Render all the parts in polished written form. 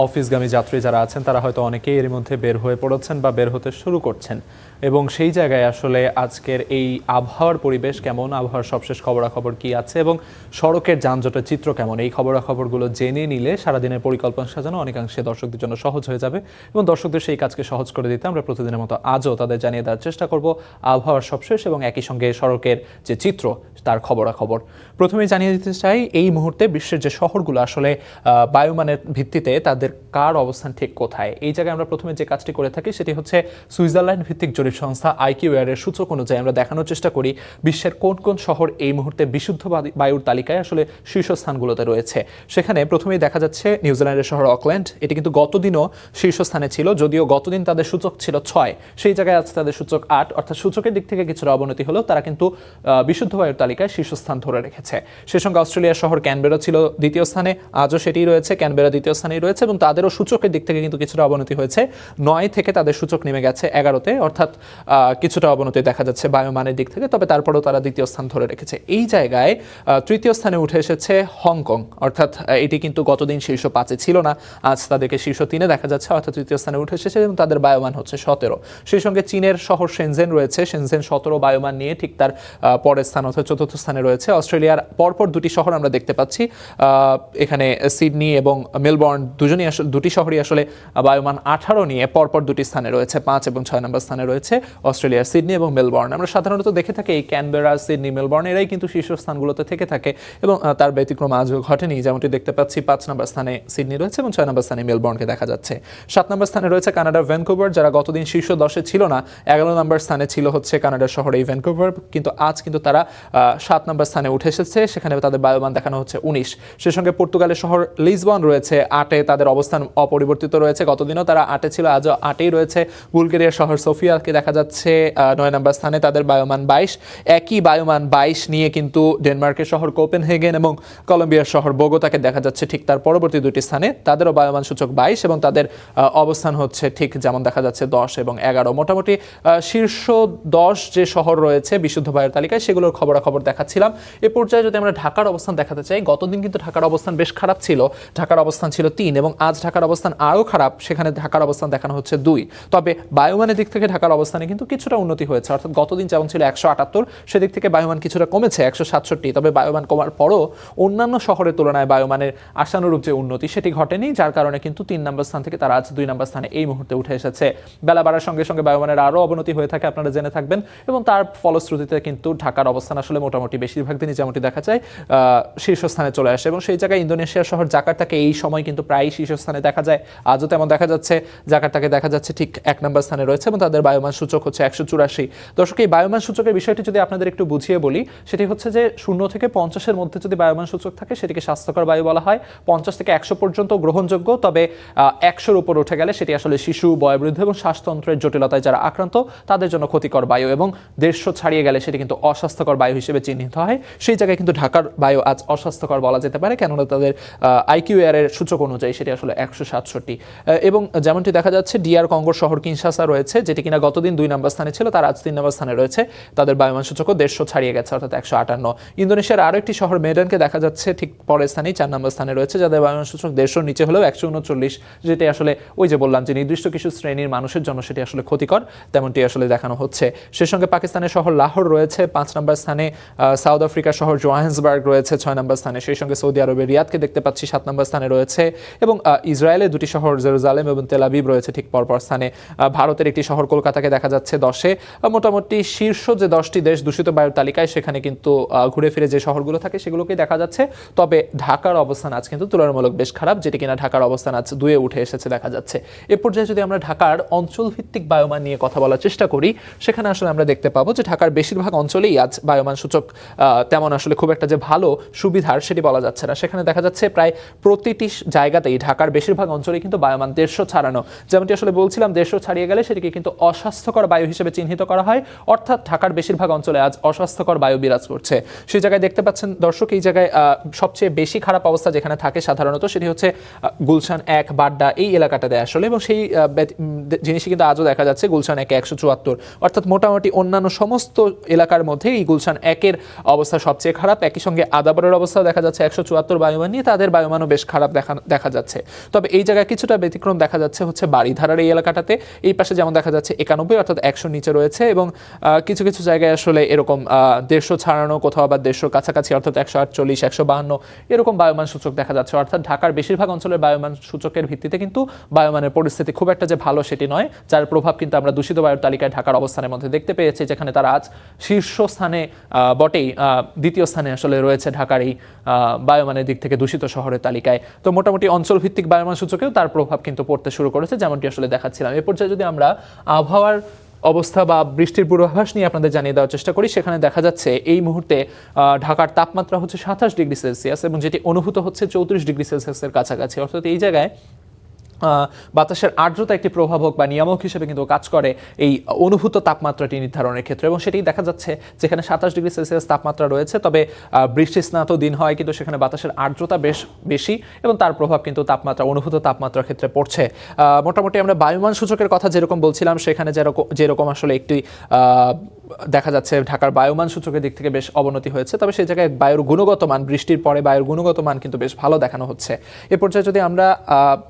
অফিসগামী যাত্রী যারা আছেন তারা হয়তো অনেকেই এর মধ্যে বের হয়ে পড়েছেন বা বের হতে শুরু করছেন এবং সেই জায়গায় আসলে আজকের এই আবহাওয়ার পরিবেশ কেমন, আবহাওয়ার সবশেষ খবরাখবর কি আছে এবং সড়কের যানজটের চিত্র কেমন, এই খবরাখবরগুলো জেনে নিলে সারাদিনের পরিকল্পনা সাজানো অনেকাংশে দর্শকদের জন্য সহজ হয়ে যাবে এবং দর্শকদের সেই কাজকে সহজ করে দিতে আমরা প্রতিদিনের মতো আজও তাদের জানিয়ে দেওয়ার চেষ্টা করব আবহাওয়ার সবশেষ এবং একই সঙ্গে সড়কের যে চিত্র তার খবরাখবর। প্রথমেই জানিয়ে দিতে চাই এই মুহূর্তে বিশ্বের যে শহরগুলো আসলে বায়ুমানের ভিত্তিতে তাদের কার অবস্থান ঠিক কোথায়। এই জায়গায় আমরা প্রথমে যে কাজটি করে থাকি সেটি হচ্ছে সুইজারল্যান্ড ভিত্তিক জরিপ সংস্থা আইকিউএর সূচক অনুযায়ী আমরা দেখানোর চেষ্টা করি বিশ্বের কোন কোন শহর এই মুহূর্তে বিশুদ্ধ বায়ুর তালিকায় আসলে শীর্ষস্থানগুলোতে রয়েছে। সেখানে প্রথমেই দেখা যাচ্ছে নিউজিল্যান্ডের শহর অকল্যান্ড, এটি কিন্তু গতদিনও শীর্ষস্থানে ছিল, যদিও গতদিন তাদের সূচক ছিল 6, সেই জায়গায় আছে তাদের সূচক 8, অর্থাৎ সূচকের দিক থেকে কিছুটা অবনতি হলেও তারা কিন্তু বিশুদ্ধ বায়ুর তালিকায় শীর্ষস্থান ধরে রেখেছে। সেই সঙ্গে অস্ট্রেলিয়ার শহর ক্যানবেরা ছিল দ্বিতীয় স্থানে, আজও সেটিই রয়েছে, ক্যানবেরা দ্বিতীয় স্থানেই রয়েছে এবং তাদেরও সূচকের দিক থেকে কিন্তু কিছুটা অবনতি হয়েছে। 9 থেকে তাদের সূচক নেমে গেছে 11-তে, অর্থাৎ কিছুটা অবনতি দেখা যাচ্ছে বায়ুমানের দিক থেকে, তবে তারপরেও তারা দ্বিতীয় স্থান ধরে রেখেছে। এই জায়গায় তৃতীয় স্থানে উঠে এসেছে হংকং, অর্থাৎ এটি কিন্তু গতদিন শীর্ষ 5-এ ছিল না, আজ তাদেরকে শীর্ষ 3-এ দেখা যাচ্ছে, অর্থাৎ তৃতীয় স্থানে উঠে এসেছে এবং তাদের বায়ুমান হচ্ছে 17। সেই সঙ্গে চীনের শহর শেনজেন রয়েছে, শেনজেন 17 বায়ুমান নিয়ে ঠিক তার পরের স্থান অর্থাৎ চতুর্থ স্থানে রয়েছে। অস্ট্রেলিয়ার পরপর দুটি শহর আমরা দেখতে পাচ্ছি, এখানে সিডনি এবং মেলবোর্ন দুটি শহরই আসলে বায়ুমান 18 নিয়ে পরপর দুটি স্থানে রয়েছে, 5 এবং 6 নম্বর স্থানে রয়েছে অস্ট্রেলিয়ার সিডনি এবং মেলবোর্ন। আমরা সাধারণত দেখে থাকি এই ক্যানবেরা, সিডনি, মেলবোর্ন এরাই কিন্তু শীর্ষস্থানগুলোতে থেকে থাকে এবং তার ব্যতিক্রম আজও ঘটেনি, যেমনটি দেখতে পাচ্ছি 5 নম্বর স্থানে সিডনি রয়েছে এবং 6 নম্বর স্থানে মেলবোর্নকে দেখা যাচ্ছে। 7 নম্বর স্থানে রয়েছে কানাডার ভ্যানকুভার, যারা গতদিন শীর্ষ 10-এ ছিল না, 11 নম্বর স্থানে ছিল হচ্ছে কানাডার শহর এই ভ্যানকুভার, কিন্তু আজ কিন্তু তারা 7 নম্বর স্থানে উঠে এসেছে, সেখানে তাদের বায়ুমান দেখানো হচ্ছে 19। সেই সঙ্গে পর্তুগালের শহর লিসবন রয়েছে 8-এ, তাদের অবস্থান অপরিবর্তিত রয়েছে, গতদিনও তারা 8-এ ছিল, আজও 8-এই রয়েছে। বুলগেরিয়ার শহর সোফিয়াকে দেখা যাচ্ছে 9 নম্বর স্থানে, তাদের বায়ুমান 22। একই বায়ুমান 22 নিয়ে কিন্তু ডেনমার্কের শহর কোপেনহেগেন এবং কলম্বিয়ার শহর বোগোতাকে দেখা যাচ্ছে ঠিক তার পরবর্তী দুটি স্থানে, তাদেরও বায়ুমান সূচক 22 এবং তাদের অবস্থান হচ্ছে ঠিক যেমন দেখা যাচ্ছে 10 এবং 11। মোটামুটি শীর্ষ 10 যে শহর রয়েছে বিশুদ্ধ বায়ুর তালিকায় সেগুলোর খবরাখবর দেখাচ্ছিলাম। এ পর্যায়ে যদি আমরা ঢাকার অবস্থান দেখাতে চাই, গতদিন কিন্তু ঢাকার অবস্থান বেশ খারাপ ছিল, ঢাকার অবস্থান ছিল 3 এবং আজ ঢাকার অবস্থান আরও খারাপ, সেখানে ঢাকার অবস্থান দেখানো হচ্ছে 2। তবে বায়ুমানের দিক থেকে ঢাকার অবস্থানে কিন্তু কিছুটা উন্নতি হয়েছে, অর্থাৎ গতদিন যেমন ছিল 178, সেদিক থেকে বায়ুমান কিছুটা কমেছে 167, তবে বায়ুমান কমার পরও অন্যান্য শহরের তুলনায় বায়ুমানের আশানুরূপ যে উন্নতি সেটি ঘটেনি, যার কারণে কিন্তু 3 নম্বর স্থান থেকে তারা আজ 2 নম্বর স্থানে এই মুহূর্তে উঠে এসেছে। বেলা বাড়ার সঙ্গে সঙ্গে বায়ুমানের আরও অবনতি হয়ে থাকে, আপনারা জেনে থাকবেন, এবং তার ফলশ্রুতিতে কিন্তু ঢাকার অবস্থান আসলে মোটামুটি বেশিরভাগ দিনই যেমনটি দেখা যায় শীর্ষস্থানে চলে আসে এবং সেই জায়গায় ইন্দোনেশিয়ার শহর জাকার্তাকে এই সময় কিন্তু প্রায় শীর্ষস্থানে দেখা যায়, আজও তেমন দেখা যাচ্ছে। জাকার্তাকে দেখা যাচ্ছে ঠিক 1 নম্বর স্থানে রয়েছে এবং তাদের বায়ুমান সূচক হচ্ছে 184। দর্শক, এই বায়ুমান সূচকের বিষয়টি যদি আপনাদের একটু বুঝিয়ে বলি, সেটি হচ্ছে যে 0 থেকে 50-এর মধ্যে যদি বায়ুমান সূচক থাকে সেটিকে স্বাস্থ্যকর বায়ু বলা হয়, 50 থেকে 100 পর্যন্ত গ্রহণযোগ্য, তবে 100-র উপর উঠে গেলে সেটি আসলে শিশু, বয়োবৃদ্ধ এবং শ্বাসতন্ত্রের জটিলতায় যারা আক্রান্ত তাদের জন্য ক্ষতিকর বায়ু, এবং 150 ছাড়িয়ে গেলে সেটি কিন্তু অস্বাস্থ্যকর বায়ু হিসেবে চিহ্নিত হয়। সেই জায়গায় কিন্তু ঢাকার বায়ু আজ অস্বাস্থ্যকর বলা যেতে পারে, কেননা তাদের আইকিউএর সূচক অনুযায়ী সেটি আসলে 167। এবং যেমনটি দেখা যাচ্ছে ডিআর কঙ্গোর শহর কিনশাসা রয়েছে, যেটি কিনা গতদিন 2 নম্বর স্থানে ছিল, তার আজ 3 নম্বর স্থানে রয়েছে, তাদের বায়ুমান সূচকও 150 ছাড়িয়ে গেছে, অর্থাৎ 158। ইন্দোনেশিয়ার আরও একটি শহর মেডানকে দেখা যাচ্ছে ঠিক পরের স্থানেই 4 নম্বর স্থানে রয়েছে, যাদের বায়ুমান সূচক 150-র নিচে হলেও 139, যেটি আসলে ওই যে বললাম যে নির্দিষ্ট কিছু শ্রেণীর মানুষের জন্য সেটি আসলে ক্ষতিকর, তেমনটি আসলে দেখানো হচ্ছে। সে সঙ্গে পাকিস্তানের শহর লাহোর রয়েছে 5 নম্বর স্থানে, সাউথ আফ্রিকার শহর জোহান্সবার্গ রয়েছে 6 নম্বর স্থানে, সেই সঙ্গে সৌদি আরবের রিয়াদকে দেখতে পাচ্ছি 7 নম্বর স্থানে রয়েছে, এবং ইসরায়েলের দুটি শহর জেরুজালেম এবং তেল আবিব রয়েছে ঠিক পরপর স্থানে। ভারতের একটি শহর কলকাতাকে দেখা যাচ্ছে 10-এ। মোটামুটি শীর্ষ যে 10টি দেশ দূষিত বায়ুর তালিকায় সেখানে কিন্তু ঘুরে ফিরে যে শহরগুলো থাকে সেগুলোকেই দেখা যাচ্ছে, তবে ঢাকার অবস্থান আজ কিন্তু তুলনামূলক বেশ খারাপ, যেটি কিনা ঢাকার অবস্থান আজ 2-এ উঠে এসেছে দেখা যাচ্ছে। এ পর্যায়ে যদি আমরা ঢাকার অঞ্চলভিত্তিক বায়ুমান নিয়ে কথা বলার চেষ্টা করি, সেখানে আসলে আমরা দেখতে পাবো যে ঢাকার বেশিরভাগ অঞ্চলেই আজ বায়ুমান সূচক তেমন আসলে খুব একটা যে ভালো সুবিধার সেটি বলা যাচ্ছে না। সেখানে দেখা যাচ্ছে প্রায় প্রতিটি জায়গাতেই ঢাকার বেশিরভাগ অঞ্চলেই কিন্তু বায়ুমান 150 ছাড়ানো, যেমনটি আসলে বলছিলাম 150 ছাড়িয়ে গেলে সেটিকে কিন্তু অস্বাস্থ্যকর বায়ু হিসেবে চিহ্নিত করা হয়, অর্থাৎ ঢাকার বেশিরভাগ অঞ্চলে আজ অস্বাস্থ্যকর বায়ু বিরাজ করছে। সেই জায়গায় দেখতে পাচ্ছেন দর্শক, এই জায়গায় সবচেয়ে বেশি খারাপ অবস্থা যেখানে থাকে সাধারণত সেটি হচ্ছে গুলশান 1, বাড্ডা এই এলাকাটাতে আসলে, এবং সেই জিনিসই কিন্তু আজও দেখা যাচ্ছে গুলশান 1-এ 174, অর্থাৎ মোটামুটি অন্যান্য সমস্ত এলাকার মধ্যে এই গুলশান 1 1-এর অবস্থা সবচেয়ে খারাপ। একই সঙ্গে আদাবরের অবস্থাও দেখা যাচ্ছে 174 বায়ুমান নিয়ে, তাদের বায়ুমানও বেশ খারাপ দেখা যাচ্ছে। তবে এই জায়গায় কিছুটা ব্যতিক্রম দেখা যাচ্ছে হচ্ছে বাড়িধারার এই এলাকাটাতে। এই পাশে যেমন দেখা যাচ্ছে 91 অর্থাৎ 100 নিচে রয়েছে, এবং কিছু কিছু জায়গায় আসলে এরকম 150 ছাড়ানো, কোথাও আবার 150 কাছাকাছি অর্থাৎ 148, 152 এরকম বায়ুমান সূচক দেখা যাচ্ছে। অর্থাৎ ঢাকার বেশিরভাগ অঞ্চলের বায়ুমান সূচকের ভিত্তিতে কিন্তু বায়ুমানের পরিস্থিতি খুব একটা যে ভালো সেটি নয়, যার প্রভাব কিন্তু আমরা দূষিত বায়ুর তালিকায় ঢাকার অবস্থানের মধ্যে দেখতে পেয়েছি, যেখানে তারা আজ শীর্ষস্থানে বটেই, দ্বিতীয় স্থানে আসলে রয়েছে ঢাকার এই বায়ুমানের দিক থেকে দূষিত শহরের তালিকায়। তো মোটামুটি অঞ্চলভিত্তিক বায়ুমান সূচকেও তার প্রভাব কিন্তু পড়তে শুরু করেছে, যেমনটি আসলে দেখাচ্ছিলাম। এ পর্যায়ে যদি আমরা আবহাওয়ার অবস্থা বা বৃষ্টির পূর্বাভাস নিয়ে আপনাদের জানিয়ে দেওয়ার চেষ্টা করি, সেখানে দেখা যাচ্ছে এই মুহূর্তে ঢাকার তাপমাত্রা হচ্ছে 27 ডিগ্রি সেলসিয়াস, এবং যেটি অনুভূত হচ্ছে 34 ডিগ্রি সেলসিয়াসের কাছাকাছি। অর্থাৎ এই জায়গায় বাতাসের আর্দ্রতা একটি প্রভাবক বা নিয়ামক হিসেবে কিন্তু কাজ করে এই অনুভূত তাপমাত্রাটি নির্ধারণের ক্ষেত্রে, এবং সেটি দেখা যাচ্ছে যেখানে 27 ডিগ্রি সেলসিয়াস তাপমাত্রা রয়েছে, তবে বৃষ্টি স্নাত দিন হয় কিন্তু সেখানে বাতাসের আর্দ্রতা বেশ বেশি, এবং তার প্রভাব কিন্তু অনুভূত তাপমাত্রার ক্ষেত্রে পড়ছে। মোটামুটি আমরা বায়ুমান সূচকের কথা যেরকম বলছিলাম, সেখানে যেরকম আসলে একটি দেখা যাচ্ছে ঢাকার বায়ুমান সূচকের দিক থেকে বেশ অবনতি হয়েছে, তবে সেই জায়গায় বায়ুর গুণগত মান, বৃষ্টির পরে বায়ুর গুণগত মান কিন্তু বেশ ভালো দেখানো হচ্ছে। এ পর্যায়ে যদি আমরা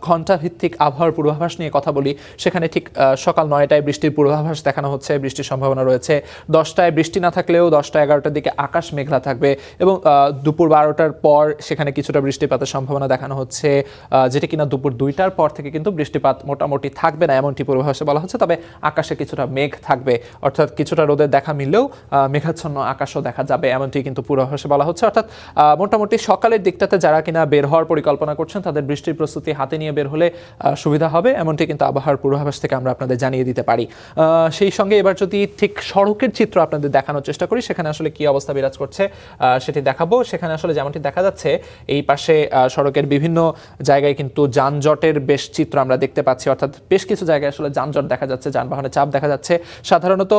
ঘন্টা ভিত্তিক আবহাওয়ার পূর্বাভাস নিয়ে কথা বলি, সেখানে ঠিক সকাল 9টায় বৃষ্টির পূর্বাভাস দেখানো হচ্ছে, বৃষ্টির সম্ভাবনা রয়েছে। 10টায় বৃষ্টি না থাকলেও 10টা 11টার দিকে আকাশ মেঘলা থাকবে, এবং দুপুর 12টার পর সেখানে কিছুটা বৃষ্টিপাতের সম্ভাবনা দেখানো হচ্ছে, যেটা কিনা দুপুর 2টার পর থেকে কিন্তু বৃষ্টিপাত মোটামুটি থাকবে না এমনটি পূর্বাভাসে বলা হচ্ছে। তবে আকাশে কিছুটা মেঘ থাকবে, অর্থাৎ কিছুটা রোদের দেখা মিললেও মেঘাচ্ছন্ন আকাশও দেখা যাবে এমনটি কিন্তু পূর্বাভাসে বলা হচ্ছে। অর্থাৎ মোটামুটি সকালের দিকটাতে যারা কিনা বের হওয়ার পরিকল্পনা করছেন, তাদের বৃষ্টির প্রস্তুতি হাতে নিয়ে বের হলে সুবিধা হবে এমনটি কিন্তু আবহাওয়ার পূর্বাভাস থেকে আমরা আপনাদের জানিয়ে দিতে পারি। সেই সঙ্গে এবার যদি ঠিক সড়কের চিত্র আপনাদের দেখানোর চেষ্টা করি, সেখানে আসলে কি অবস্থা বিরাজ করছে সেটি দেখাবো। সেখানে আসলে যেমনটি দেখা যাচ্ছে এই পাশে সড়কের বিভিন্ন জায়গায় কিন্তু যানজটের বেশ চিত্র আমরা দেখতে পাচ্ছি, অর্থাৎ বেশ কিছু জায়গায় আসলে যানজট দেখা যাচ্ছে, যানবাহনের চাপ দেখা যাচ্ছে। সাধারণত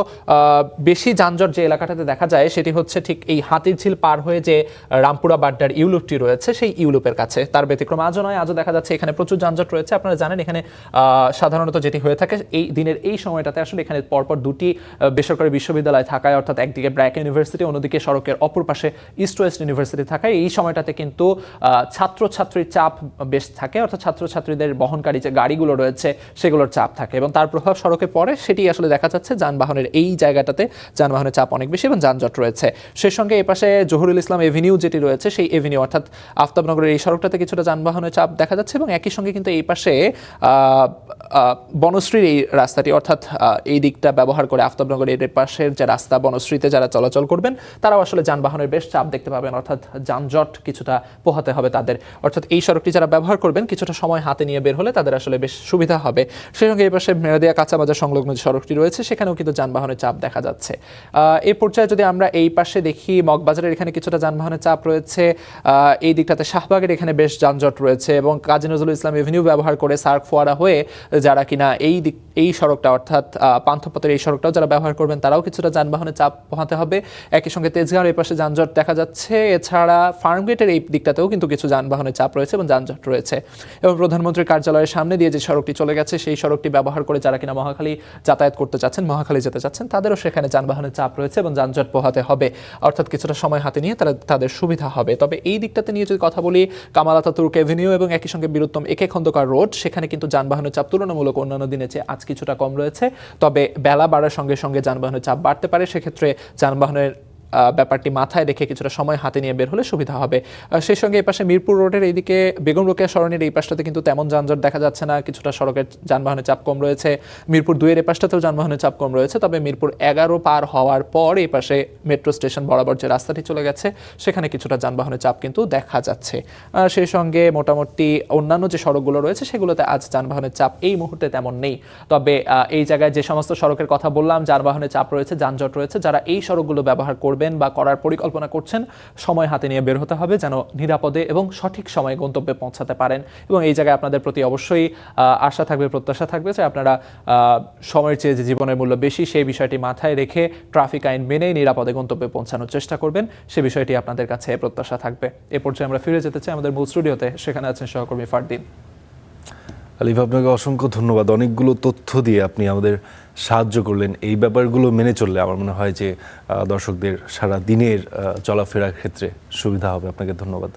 বেশি যানজট যে এলাকাটাতে দেখা যায় সেটি হচ্ছে ঠিক এই হাতিরঝিল পার হয়ে যে রামপুরা বাড্ডার ইউলুপটি রয়েছে, সেই ইউলুপের কাছে। তার ব্যতিক্রম আজও নয়, আজও দেখা যাচ্ছে এখানে প্রচুর যানজট রয়েছে। আপনারা জানেন এখানে সাধারণত যেটি হয়ে থাকে এই দিনের এই সময়টাতে আসলে এখানে পরপর দুটি বেসরকারি বিশ্ববিদ্যালয় থাকায়, অর্থাৎ একদিকে ব্র্যাক ইউনিভার্সিটি, অন্যদিকে সড়কের অপর পাশে ইস্ট ওয়েস্ট ইউনিভার্সিটি থাকায় এই সময়টাতে কিন্তু ছাত্রছাত্রীর চাপ বেশ থাকে, অর্থাৎ ছাত্রছাত্রীদের বহনকারী যে গাড়িগুলো রয়েছে সেগুলোর চাপ থাকে, এবং তার প্রভাব সড়কে পড়ে। সেটি আসলে দেখা যাচ্ছে যানবাহনের এই জায়গাটাতে যানবাহনের চাপ অনেক বেশি এবং যানজট রয়েছে। সেই সঙ্গে এই পাশে জহুরুল ইসলাম এভিনিউ যেটি রয়েছে, সেই এভিনিউ অর্থাৎ আফতাবনগরের এই সড়কটাতে কিছুটা যানবাহনের চাপ দেখা যাচ্ছে, এবং একই সঙ্গে কিন্তু এই পাশে বনশ্রীর এই রাস্তাটি, অর্থাৎ এই দিকটা ব্যবহার করে আফতাবনগরের এর পাশের যে রাস্তা, বনশ্রীতে যারা চলাচল করবেন তারাও আসলে যানবাহনের বেশ চাপ দেখতে পাবেন, অর্থাৎ যানজট কিছুটা পোহাতে হবে তাদের। অর্থাৎ এই সড়কটি যারা ব্যবহার করবেন কিছুটা সময় হাতে নিয়ে বের হলে তাদের আসলে বেশ সুবিধা হবে। সেই সঙ্গে এই পাশে মেরাদিয়া কাঁচা বাজার সংলগ্ন যে সড়কটি রয়েছে সেখানেও কিন্তু যানবাহনের চাপ দেখা যাচ্ছে। এই পর্যায়ে যদি আমরা এই পাশে দেখি, মগবাজারের এখানে কিছুটা যানবাহনের চাপ রয়েছে, এই দিকটাতে শাহবাগের এখানে বেশ যানজট রয়েছে, এবং কাজী নজরুল ইসলাম এভিনিউ ব্যবহার করে সার্ক ফোয়ারা হয়ে যারা কিনা এই সড়কটা অর্থাৎ পান্থপথের এই সড়কটাও যারা ব্যবহার করবেন তারাও কিছুটা যানবাহনের চাপ পোহাতে হবে। একই সঙ্গে তেজগাঁওয়ের এই পাশে যানজট দেখা যাচ্ছে, এছাড়া ফার্মগেটের এই দিকটাতেও কিন্তু কিছু যানবাহনের চাপ রয়েছে এবং যানজট রয়েছে। এবং প্রধানমন্ত্রীর কার্যালয়ের সামনে দিয়ে যে সড়কটি চলে গেছে সেই সড়কটি ব্যবহার করে যারা কিনা মহাখালী যাতায়াত করতে চাচ্ছেন, মহাখালী যেতে চাচ্ছেন, তাদেরও সেখানে যানবাহনের চাপ রয়েছে এবং যানজট পোহাতে হবে, অর্থাৎ কিছুটা সময় হাতে নিয়ে তাদের সুবিধা হবে। তবে এই দিকটাতে নিয়ে যদি কথা বলি, কামাল আতাতুর্ক এভিনিউ এবং একই সঙ্গে বীরুত্তম একে খন্দকার রোড, সেখানে কিন্তু যানবাহনের চাপ তুলনামূলক অন্যান্য দিনের চেয়ে আজ কিছুটা কম রয়েছে। তবে বেলা বাড়ার সঙ্গে সঙ্গে যানবাহনের চাপ বাড়তে পারে, সেক্ষেত্রে যানবাহনের ব্যাপারটি মাথায় রেখে কিছুটা সময় হাতে নিয়ে বের হলে সুবিধা হবে। সেই সঙ্গে এই পাশে মিরপুর রোডের এইদিকে বেগম রোকেয়া সরণির এই পাশটাতে কিন্তু তেমন যানজট দেখা যাচ্ছে না, কিছুটা সড়কের যানবাহনের চাপ কম রয়েছে। মিরপুর 2-এর এই পাশটাতেও যানবাহনের চাপ কম রয়েছে, তবে মিরপুর 11 পার হওয়ার পর এই পাশে মেট্রো স্টেশন বরাবর যে রাস্তাটি চলে গেছে সেখানে কিছুটা যানবাহনের চাপ কিন্তু দেখা যাচ্ছে। সেই সঙ্গে মোটামুটি অন্যান্য যে সড়কগুলো রয়েছে সেগুলোতে আজ যানবাহনের চাপ এই মুহূর্তে তেমন নেই। তবে এই জায়গায় যে সমস্ত সড়কের কথা বললাম যানবাহনের চাপ রয়েছে, যানজট রয়েছে, যারা এই সড়কগুলো ব্যবহার করবেন বা করার পরিকল্পনা করছেন, সময় হাতে নিয়ে বের হতে হবে যেন নিরাপদে এবং সঠিক সময়ে গন্তব্যে পৌঁছাতে পারেন। এবং এই জায়গায় আপনাদের প্রতি অবশ্যই আশা থাকবে, প্রত্যাশা থাকবে যে আপনারা সময়ের চেয়ে যে জীবনের মূল্য বেশি সেই বিষয়টি মাথায় রেখে ট্রাফিক আইন মেনে নিরাপদে গন্তব্যে পৌঁছানোর চেষ্টা করবেন, সে বিষয়টি আপনাদের কাছে প্রত্যাশা থাকবে। এ পর্যায়ে আমরা ফিরে যেতে চাই আমাদের মূল স্টুডিওতে, সেখানে আছেন সহকর্মী ফারদিন। আলিফ, আপনাকে অসংখ্য ধন্যবাদ। অনেকগুলো তথ্য দিয়ে আপনি আমাদের সাহায্য করলেন। এই ব্যাপারগুলো মেনে চললে আমার মনে হয় যে দর্শকদের সারা দিনের চলাফেরার ক্ষেত্রে সুবিধা হবে। আপনাকে ধন্যবাদ।